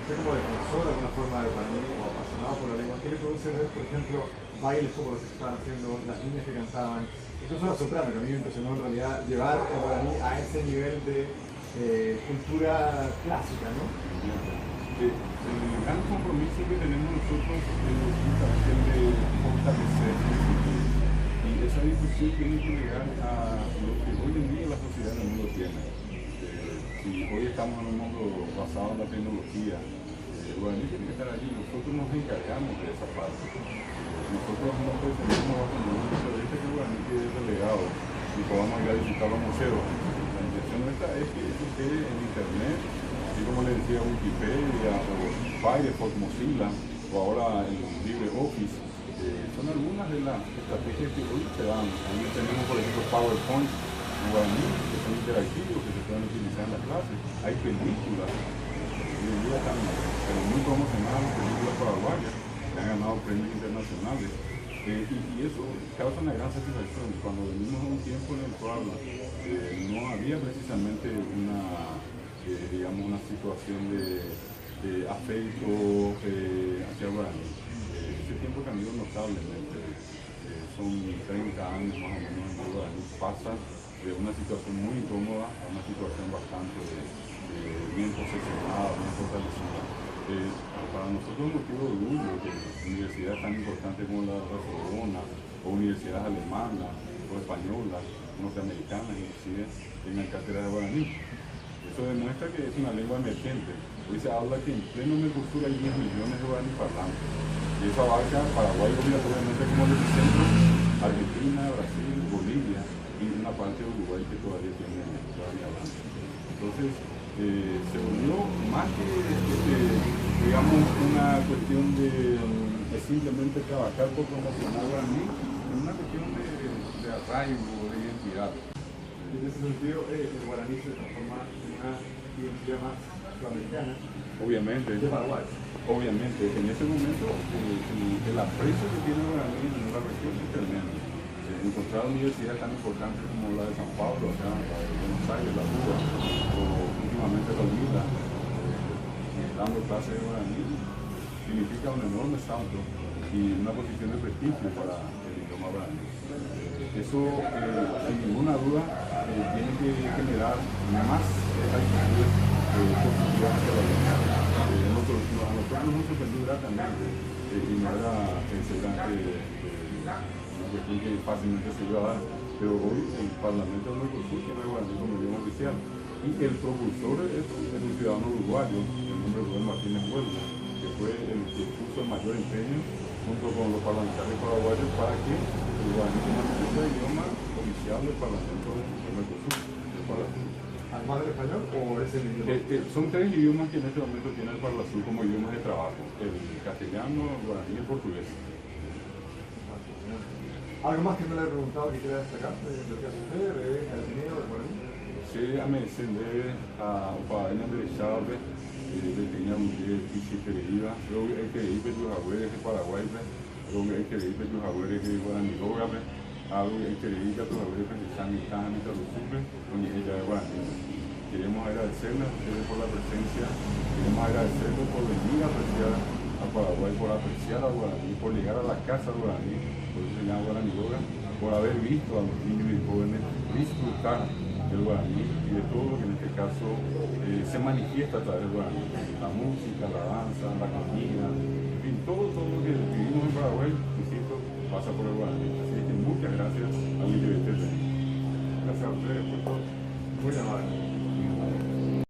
usted como defensor de alguna forma del guaraní o apasionado por la lengua, ¿qué le produce ver, por ejemplo, bailes como los que se estaban haciendo, las niñas que cantaban, incluso la soprano, que a mí me impresionó en realidad llevar el guaraní a ese nivel de cultura clásica, ¿no? El gran compromiso que tenemos nosotros es justamente el de fortalecer y esa difusión tiene que llegar a lo que hoy en día la sociedad del mundo tiene. Si hoy estamos en un mundo basado en la tecnología, el guaraní tiene que estar allí, nosotros nos encargamos de esa parte. Nosotros no pretendemos bajo ningún punto de vista que el guaraní quede relegado y podamos ir a visitar los museos. La intención nuestra es que eso quede en internet, así como le decía Wikipedia o Firefox, Mozilla o ahora el LibreOffice. Son algunas de las estrategias que hoy se dan. Ahí tenemos por ejemplo PowerPoint en guaraní, que son interactivos, que se pueden utilizar en las clases. Hay películas, hoy en día están muy promocionadas, películas paraguayas, que han ganado premios internacionales. Y eso causa una gran satisfacción. Cuando venimos a un tiempo en el cual no había precisamente digamos, una situación de afecto hacia guaraní. Ese tiempo cambió notablemente. Son 30 años más o menos en que guaraní pasa de una situación muy incómoda a una situación bastante bien posicionada, bien fortalecida. Para nosotros es un motivo de orgullo que universidades tan importantes como la Sorbona o universidades alemanas o españolas, norteamericanas inclusive, tengan cátedra de guaraní. Eso demuestra que es una lengua emergente. Hoy se habla que en pleno Mercosur hay 10 millones de guaraní parlantes. Y eso abarca Paraguay obligatoriamente como el epicentro, Argentina, Brasil, Bolivia y una parte de Uruguay que todavía tiene guaraní hablante. Entonces, se volvió más que, digamos, una cuestión de simplemente trabajar por promocionar guaraní, es una cuestión de arraigo, de identidad. En ese sentido, el guaraní se transforma en una identidad más sudamericana. Obviamente. De Paraguay. Obviamente. En ese momento, el aprecio que tiene el guaraní en la región es tremendo. Encontrar universidades tan importantes como la de San Pablo, acá, la de Buenos Aires, la UBA, o últimamente la UNILA, dando clases de guaraní, significa un enorme salto y una posición de prestigio para el idioma guaraní. Eso, sin ninguna duda, tiene que generar más actitudes positivas hacia la lengua. A nosotros nos sorprendió gratamente y no era seguramente una cuestión que fácilmente se iba a dar, pero hoy el Parlamento del Mercosur tiene el guaraní como idioma oficial y el propulsor es un ciudadano uruguayo, el nombre de Rubén Martínez Huelga, que fue el que puso el mayor empeño junto con los parlamentarios paraguayos para que el guaraní sea el idioma oficial del Parlamento del Mercosur. ¿Además del español o es el idioma? Son tres idiomas que en este momento tiene el Parlasur como idiomas de trabajo: el castellano, el guaraní y el portugués. ¿Algo más que no le he preguntado que quiera destacar de lo que hace usted, de Ateneo, de guaraní? Sí, a me encender a Paella de Chávez, de Peña Mujer, Pichi Pereira, luego hay que ir de los abuelos de Paraguay, luego hay que ir de los abuelos de Guaraní, algo hay que ir de los abuelos de San Miguel, de los Sucre, con ella de Guaraní. Queremos agradecerles a ustedes por la presencia, queremos agradecerles por venir a apreciar a Paraguay, por apreciar a Guaraní, por llegar a la casa de Guaraní, por eso se llama Guaraní Yoga, por haber visto a los niños y jóvenes disfrutar del guaraní y de todo lo que en este caso se manifiesta a través del guaraní. La música, la danza, la comida, en fin, todo lo que vivimos en Paraguay, insisto, pasa por el guaraní. Así que muchas gracias a mi director. Gracias a ustedes por todo. Muy amable.